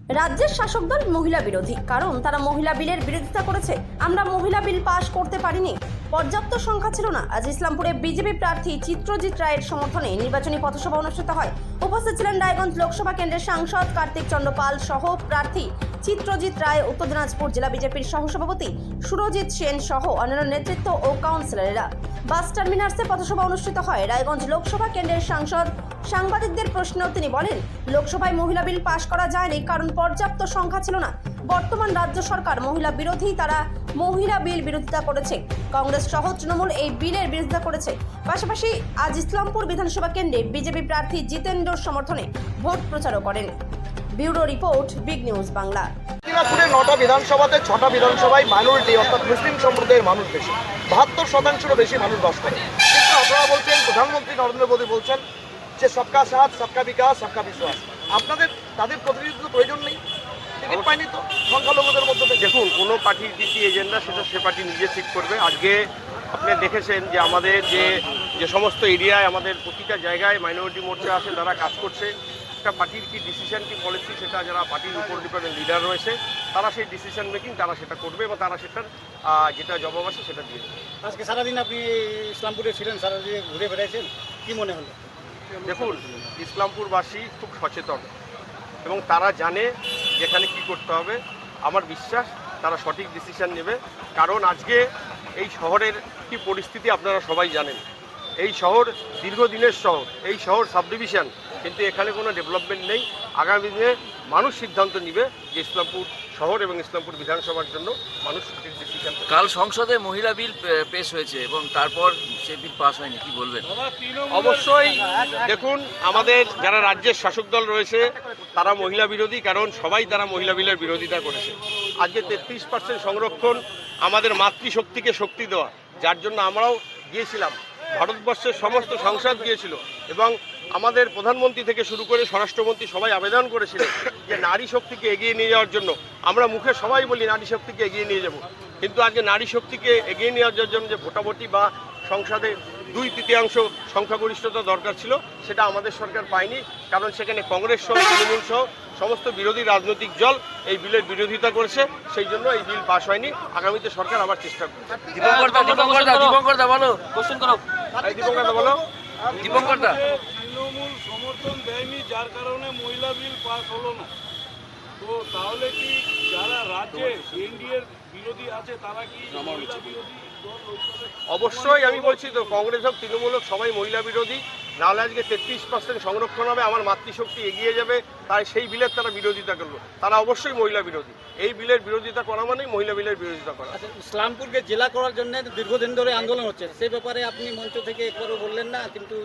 রাজ্যের শাসক দল মহিলা বিরোধী, কারণ তারা মহিলা বিলের বিরোধিতা করেছে। আমরা মহিলা বিল পাশ করতে পারিনি, পর্যাপ্ত সংখ্যা ছিল না। আজ ইসলামপুরে বিজেপি প্রার্থী চিত্রজিৎ রায়ের সমর্থনে নির্বাচনী পথসভা অনুষ্ঠিত হয়। উপস্থিত ছিলেন রায়গঞ্জ লোকসভা কেন্দ্রের সাংসদ কার্তিক চন্দ্র পাল সহ প্রার্থী চিত্রজিৎ রায়, উত্তর দিনাজপুর জেলা বিজেপির সহসভাপতি সুরজিৎ সেন সহ অন্যান্য নেতৃত্ব ও কাউন্সিলরেরা। বাস টার্মিনাসে পথসভা অনুষ্ঠিত হয়। রায়গঞ্জ লোকসভা কেন্দ্রের সাংসদ সাংবাদিকদের প্রশ্নেও তিনি বলেন, লোকসভায় মহিলা বিল পাশ করা যায়নি কারণ পর্যাপ্ত সংখ্যা ছিল না। বর্তমান রাজ্য সরকার মহিলা বিরোধী, তারা মহিলা বিল বিরোধিতা করেছে। কংগ্রেস সহ তৃণমূল এই বিলের বিরোধিতা করেছে। পাশাপাশি আজ ইসলামপুর বিধানসভা কেন্দ্রে বিজেপি প্রার্থী জিতেন্দ্রর সমর্থনে ভোট প্রচারও করেন। Bureau report, big news Bangla. দিনাজপুরের 9টা বিধানসভাতে 6টা বিধানসভায় মাইনরিটি অর্থাৎ মুসলিম সম্প্রদায়ের মানুষ বেশি, 72%-এরও বেশি মানুষ বাস করে। কিন্তু আপনারা বলছেন, প্রধানমন্ত্রী নরেন্দ্র মোদী বলছেন যে সবকা সাথ, সবকা বিকাশ, সবকা বিশ্বাস। আপনাদের তাদের প্রতিনিধিত্ব প্রয়োজন নেই, টিকিট পায়নি তো সংখ্যালঘুদের মধ্যে থেকে। দেখুন, কোনো পার্টির কী এজেন্ডা সেটা সে পার্টি নিজে ঠিক করবে। আজকে আপনি দেখেছেন যে আমাদের যে সমস্ত এরিয়ায় আমাদের প্রতিটা জায়গায় মাইনরিটি মোর্চা আছে, তারা কাজ করছে। একটা পার্টির কি ডিসিশন, কি পলিসি, সেটা যারা পার্টির উপর ডিপেন্ডেন্ট লিডার রয়েছে তারা সেই ডিসিশন মেকিং তারা সেটা করবে এবং তারা সেটার যেটা জবাব আছে সেটা দিয়ে দেবে। আজকে সারাদিন আপনি ইসলামপুরে ছিলেন, সারাদিন ঘুরে বেড়াইছেন, কি মনে হলো? দেখুন, ইসলামপুরবাসী খুব সচেতন এবং তারা জানে যেখানে কি করতে হবে। আমার বিশ্বাস তারা সঠিক ডিসিশন নেবে, কারণ আজকে এই শহরের কি পরিস্থিতি আপনারা সবাই জানেন। এই শহর দীর্ঘদিনের শহর, এই শহর সাবডিভিশন, কিন্তু এখানে কোনো ডেভেলপমেন্ট নেই। আগামী দিনে মানুষ সিদ্ধান্ত নেবে যে ইসলামপুর শহর এবং ইসলামপুর বিধানসভার জন্য মানুষ সঠিক ডিসিশন। কাল সংসদে মহিলা বিল পেশ হয়েছে এবং তারপর সে বিল পাস হয়নি, কি বলবেন? অবশ্যই দেখুন, আমাদের যারা রাজ্যের শাসক দল রয়েছে তারা মহিলা বিরোধী, কারণ সবাই তারা মহিলা বিলের বিরোধিতা করেছে। আজকে 33% সংরক্ষণ আমাদের মাতৃশক্তিকে শক্তি দেওয়া, যার জন্য আমরাও গিয়েছিলাম, ভারতবর্ষের সমস্ত সংসদ গিয়েছিল এবং আমাদের প্রধানমন্ত্রী থেকে শুরু করে স্বরাষ্ট্রমন্ত্রী সবাই আবেদন করেছিলেন যে নারী শক্তিকে এগিয়ে নিয়ে যাওয়ার জন্য। আমরা মুখে সবাই বলি নারী শক্তিকে এগিয়ে নিয়ে যাব, কিন্তু আজকে নারী শক্তিকে এগিয়ে নিয়ে যাওয়ার জন্য যে ভোটাভুটি বা সংসদে 2/3 সংখ্যাগরিষ্ঠতা দরকার ছিল, সেটা আমাদের সরকার পায়নি, কারণ সেখানে কংগ্রেস সহ তৃণমূল সহ সমস্ত বিরোধী রাজনৈতিক দল এই বিলের বিরোধিতা করেছে। সেই জন্য এই বিল পাস হয়নি। আগামীতে সরকার আবার চেষ্টা করবে। দীপঙ্কর বলো, কোশ্চেন করো। দীপঙ্কর বলো। দীপঙ্কর তৃণমূল সমর্থন দেয়নি, যার কারণে মহিলা বিল পাস হলো না। তো তাহলে কি যারা রাজ্যে এনডিএর বিরোধী আছে তারা কি মহিলা বিরোধী দল হিসেবে? অবশ্যই আমি বলছি তো, কংগ্রেস হোক তৃণমূল হোক সবাই মহিলা বিরোধী। নাহলে আজকে 33% সংরক্ষণ হবে, আমার মাতৃশক্তি এগিয়ে যাবে, তাই সেই বিলের তারা বিরোধিতা করলো। তারা অবশ্যই মহিলা বিরোধী। এই বিলের বিরোধিতা করা মানেই মহিলা বিলের বিরোধিতা করা। আচ্ছা, ইসলামপুরকে জেলা করার জন্য দীর্ঘদিন ধরে আন্দোলন হচ্ছে, সেই ব্যাপারে আপনি মঞ্চ থেকে একবারও বললেন না, কিন্তু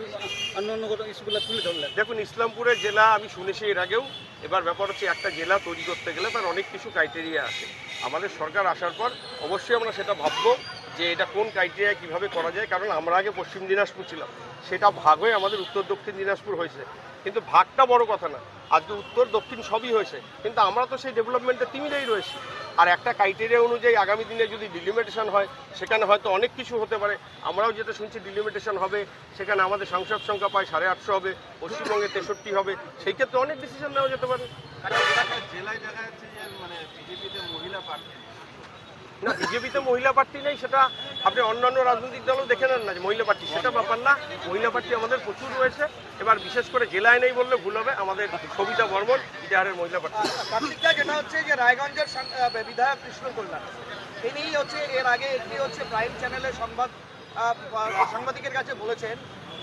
অন্য অন্য ইস্যুগুলো তুলে ধরলেন। দেখুন, ইসলামপুরের জেলা আমি শুনেছি এর আগেও। এবার ব্যাপার হচ্ছে, একটা জেলা তৈরি করতে গেলে তার অনেক কিছু ক্রাইটেরিয়া আছে। আমাদের সরকার আসার পর অবশ্যই আমরা সেটা ভাববো যে এটা কোন ক্রাইটেরিয়া কীভাবে করা যায়, কারণ আমরা আগে পশ্চিম দিনাজপুর ছিলাম, সেটা ভাগ হয়ে আমাদের উত্তর দক্ষিণ দিনাজপুর হয়েছে। কিন্তু ভাগটা বড় কথা না, আজকে উত্তর দক্ষিণ সবই হয়েছে, কিন্তু আমরা তো সেই ডেভেলপমেন্টে তিমিরেই রয়েছি। আর একটা ক্রাইটেরিয়া অনুযায়ী আগামী দিনে যদি ডিলিমিটেশন হয়, সেখানে হয়তো অনেক কিছু হতে পারে। আমরাও যেটা শুনছি ডিলিমিটেশন হবে, সেখানে আমাদের সংসদ সংখ্যা প্রায় 850 হবে, পশ্চিমবঙ্গে 63 হবে, সেই ক্ষেত্রে অনেক ডিসিশন নেওয়া যেতে পারে। জেলায় দেখা যাচ্ছে যে বিজেপিতে মহিলা প্রার্থী না, বিজেপিতে মহিলা প্রার্থী নেই, সেটা আপনি অন্যান্য রাজনৈতিক দলও দেখে নেন না যে মহিলা প্রার্থী, সেটা ব্যাপার না। মহিলা প্রার্থী আমাদের প্রচুর রয়েছে। এবার বিশেষ করে জেলায় নেই বললে ভুল হবে, আমাদের সবিতা বর্মন ইটাহারের মহিলা প্রার্থী। কার্তিকদা, যেটা হচ্ছে যে রায়গঞ্জের বিধায়ক কৃষ্ণ কল্যাণ, তিনি হচ্ছে এর আগে একটি হচ্ছে প্রাইম চ্যানেলের সাংবাদিকের কাছে বলেছেন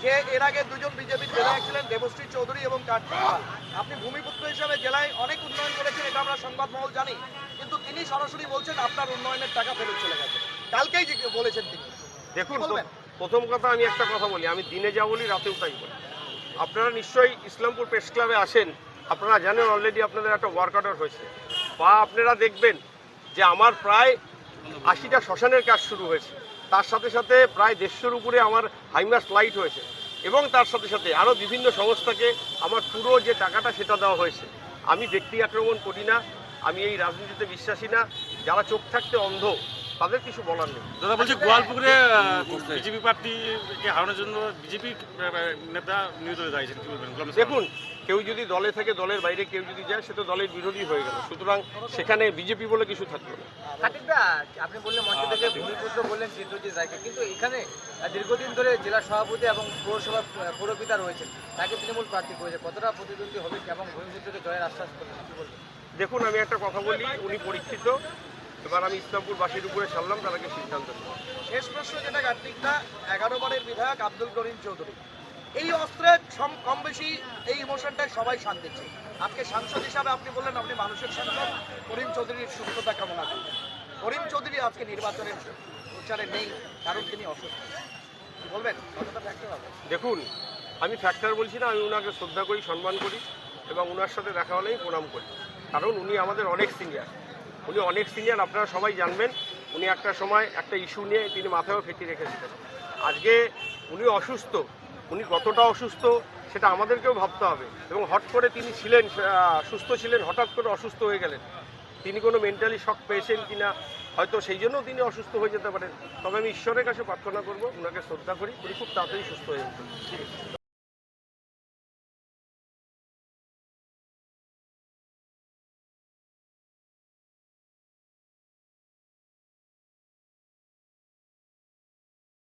যে এর আগে দুজন বিজেপির বিধায়ক ছিলেন, দেবশ্রী চৌধুরী এবং কার্তিক পাল। আপনি ভূমিপুত্র হিসাবে জেলায় অনেক উন্নয়ন করেছেন, এটা আমরা সংবাদমহল জানি, কিন্তু তিনি সরাসরি বলছেন আপনার উন্নয়নের টাকা ফেরত চলে গেছে। কালকেই বলেছেন তিনি। দেখুন, প্রথম কথা আমি একটা কথা বলি, আমি দিনে যা বলি রাতেও তাই বলি। আপনারা নিশ্চয়ই ইসলামপুর প্রেস ক্লাবে আসেন, আপনারা জানেন অলরেডি আপনাদের একটা ওয়ার্ক অর্ডার হয়েছে, বা আপনারা দেখবেন যে আমার প্রায় 80টা শ্মশানের কাজ শুরু হয়েছে। তার সাথে সাথে প্রায় 150-র উপরে আমার হাইমাস লাইট হয়েছে, এবং তার সাথে সাথে আরও বিভিন্ন সংস্থাকে আমার পুরো যে টাকাটা সেটা দেওয়া হয়েছে। আমি ব্যক্তি আক্রমণ করি না, আমি এই রাজনীতিতে বিশ্বাসী না। যারা চোখ থাকতে অন্ধ তাদের কিছু বলার নেই। দাদা বলছি, গোয়ালপুরে বিজেপি প্রার্থীকে হারানোর জন্য বিজেপি নেতা নিয়োজিত হয়েছেন, কি বলবেন? দেখুন, কেউ যদি দলে থেকে দলের বাইরে কেউ যদি যায় সে তো দলের বিরোধী হয়ে গেল, সুতরাং সেখানে বিজেপি বলে কিছু থাকলো না। খাতিকদা, আপনি বললেন মঞ্চ থেকে ভূমিপুত্র বললেন চিত্রজিৎ রায়কে, কিন্তু এখানে দীর্ঘদিন ধরে জেলা সভাপতি এবং পৌরসভা পৌরপিতা রয়েছেন, তাকে তৃণমূল প্রার্থী করেছে, কতটা প্রতিদ্বন্দ্বী হবে এবং ভূমিপুত্রকে জয়ের আশ্বাস করলেন, কি বলবেন? দেখুন, আমি একটা কথা বলি, উনি পরীক্ষিত, এবার আমি ইসলামপুরবাসীর উপরে ছাড়লাম তাদেরকে সিদ্ধান্ত নেব। শেষ প্রশ্ন যেটা কার্তিকদা, 11 বারের বিধায়ক আব্দুল করিম চৌধুরী, এই অস্ত্রের কম বেশি এই ইমোশনটাই সবাই শান দিচ্ছে। আজকে সাংসদ হিসাবে আপনি বললেন আপনি মানুষের সাংসদ, করিম চৌধুরীর সুস্থতা কামনা করলেন। করিম চৌধুরী আজকে নির্বাচনের প্রচারে নেই কারণ তিনি অসুস্থ, কি বলবেন কতটা ফ্যাক্টর হবে? দেখুন, আমি ফ্যাক্টর বলছি না, আমি ওনাকে শ্রদ্ধা করি, সম্মান করি এবং ওনার সাথে দেখা হলেই প্রণাম করি, কারণ উনি আমাদের অনেক সিনিয়র। উনি অনেক সিনিয়র, আপনারা সবাই জানবেন। উনি একটা সময় একটা ইস্যু নিয়ে তিনি মাথায়ও ফেঁকি রেখেছিলেন। আজকে উনি অসুস্থ, উনি কতটা অসুস্থ সেটা আমাদেরকেও ভাবতে হবে। এবং হট করে তিনি ছিলেন সুস্থ ছিলেন, হঠাৎ করে অসুস্থ হয়ে গেলেন। তিনি কোনো মেন্টালি শক পেয়েছেন কি না, হয়তো সেই জন্যও তিনি অসুস্থ হয়ে যেতে পারেন। তবে আমি ঈশ্বরের কাছে প্রার্থনা করব, ওনাকে শ্রদ্ধা করি, উনি খুব তাড়াতাড়ি সুস্থ হয়ে উঠবেন। ঠিক আছে।